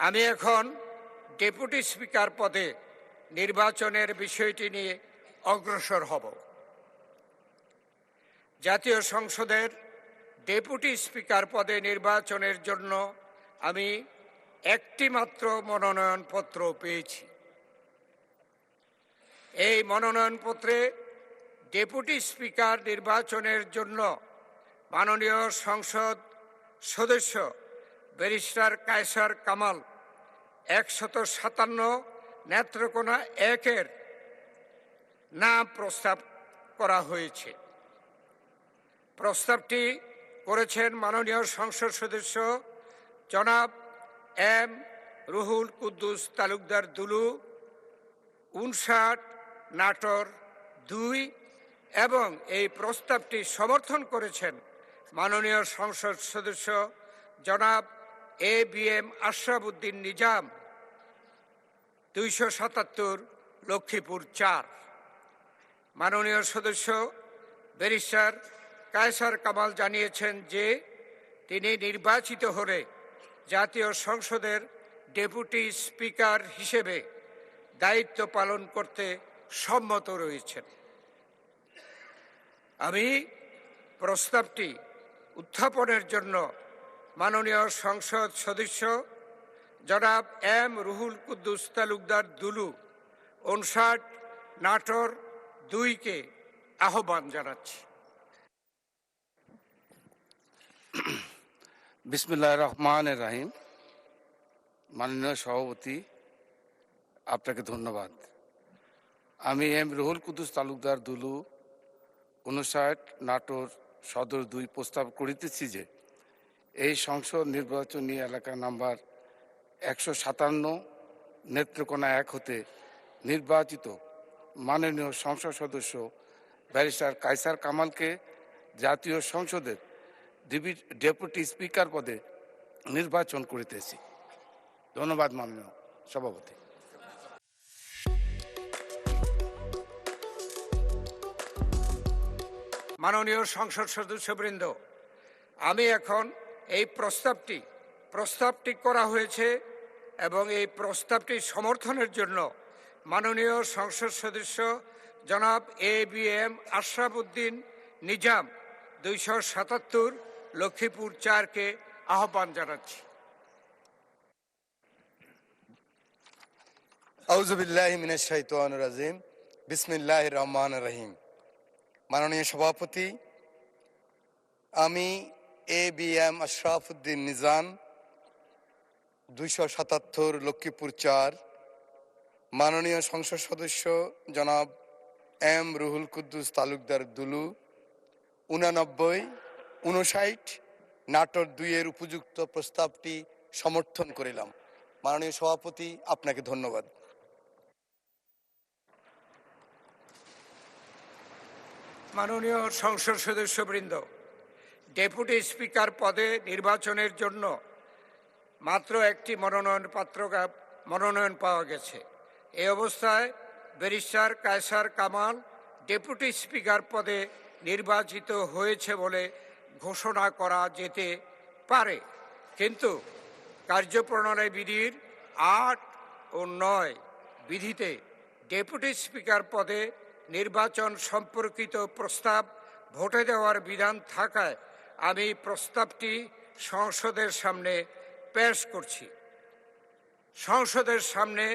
আমি এখন deputy speaker পদে নির্বাচনের বিষয়টি নিয়ে অগ্রসর হব। জাতীয় সংসদের ডেপুটি স্পিকার পদে নির্বাচনের জন্য আমি একটি মাত্র মনোনয়নপত্র পেয়েছি। এই মনোনয়নপত্রে ডেপুটি স্পিকার নির্বাচনের জন্য মাননীয় সংসদ সদস্য ব্যারিস্টার কায়সার কামাল 157 নেত্রকোনা 1-এর নাম প্রস্তাব করা হয়েছে। প্রস্তাবটি করেছেন মাননীয় সংসদ সদস্য জনাব এম রুহুল কুদ্দুস তালুকদার দুলু, 59 নাটোর 2, এবং এই প্রস্তাবটি সমর্থন করেছেন মাননীয় সংসদ সদস্য জনাব ABM আশরাফ উদ্দিন নিজাম, 277 লক্ষ্মীপুর 4। মাননীয় সদস্য ব্যারিস্টার কায়সার কামাল জানিয়েছেন যে তিনি নির্বাচিত হলে জাতীয় সংসদের ডেপুটি স্পিকার হিসেবে দায়িত্ব পালন করতে সম্মত রয়েছেন। আমি প্রস্তাবটি উত্থাপনের জন্য মাননীয় সংসদ সদস্য জনাব এম রুহুল কুদ্দুস তালুকদার দুলু, 59 নাটোর 2-কে আহ্বান জানাচ্ছি। বিসমিল্লাহির রহমানির রহিম। মাননীয় সভাপতি, আপনাকে ধন্যবাদ। আমি এম রুহুল কুদ্দুস তালুকদার দুলু, 59 নাটোর সদর 2 প্রস্তাব করিতেছি যে এই সংসদ নির্বাচনী এলাকা নাম্বার 157 নেত্রকোনা 1 হতে নির্বাচিত মাননীয় সংসদ সদস্য ব্যারিস্টার কায়সার কামালকে জাতীয় সংসদের ডেপুটি স্পিকার পদে নির্বাচন করিতেছি। ধন্যবাদ মাননীয় সভাপতি। মাননীয় সংসদ সদস্যবৃন্দ, আমি এখন এই প্রস্তাবটি করা হয়েছে এবং এই প্রস্তাবটি সমর্থনের জন্য মাননীয় সংসদ সদস্য জনাব ABM আশরাফ উদ্দিন নিজাম, 277 লক্ষ্মীপুর 4-কে আহ্বান জানাচ্ছি। আউযু বিল্লাহি মিনাশ শাইতানির রাজিম। বিসমিল্লাহির রহমানির রহিম। মাননীয় সভাপতি, আমি ABM আশরাফ উদ্দিন নিজাম, 277 লক্ষ্মীপুর 4, মাননীয় সংসদ সদস্য জনাব এম রুহুল কুদ্দুস তালুকদার দুলু, 89, 59 নাটোর 2-এর উপযুক্ত প্রস্তাবটি সমর্থন করিলাম। মাননীয় সভাপতি, আপনাকে ধন্যবাদ। মাননীয় সংসদ সদস্যবৃন্দ, ডেপুটি স্পিকার পদে নির্বাচনের জন্য মাত্র একটি মনোনয়ন পাওয়া গেছে। এই অবস্থায় barrister Kaiser Kamal deputy speaker পদে নির্বাচিত হয়েছে বলে ঘোষণা করা যেতে পারে, কিন্তু কার্যপ্রণালী বিধির 8 ও 9 বিধিতে ডেপুটি স্পিকার পদে নির্বাচন সম্পর্কিত প্রস্তাব ভোটে দেওয়ার বিধান থাকায় আমি প্রস্তাবটি সংসদের সামনে পেশ করছি। সংসদের সামনে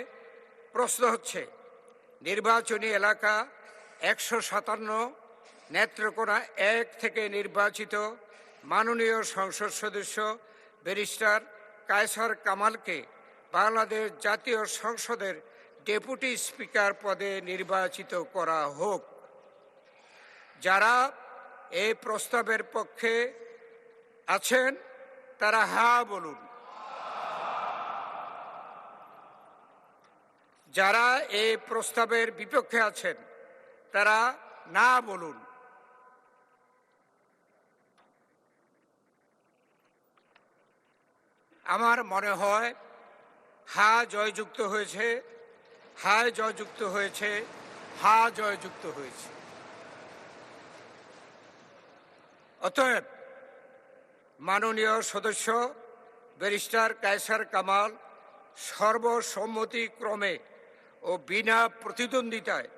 প্রশ্ন হচ্ছে, নির্বাচনী এলাকা 157 নেত্রকোনা 1 থেকে নির্বাচিত মাননীয় সংসদ সদস্য ব্যারিস্টার কায়সার কামালকে বাংলাদেশ জাতীয় সংসদের ডেপুটি স্পিকার পদে নির্বাচিত করা হোক। যারা এই প্রস্তাবের পক্ষে আছেন তারা হ্যাঁ বলুন। যারা এই প্রস্তাবের বিপক্ষে আছেন তারা না বলুন। আমার মনে হয় হ্যাঁ জয়যুক্ত হয়েছে, হ্যাঁ জয়যুক্ত হয়েছে, হ্যাঁ জয়যুক্ত হয়েছে। অতএব মাননীয় সদস্য ব্যারিস্টার কায়সার কামাল সর্বসম্মতিক্রমে ও বিনা প্রতিদ্বন্দ্বিতায়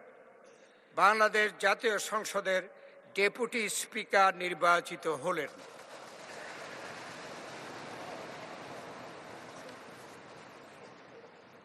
বাংলাদেশ জাতীয় সংসদের ডেপুটি স্পিকার নির্বাচিত হলেন।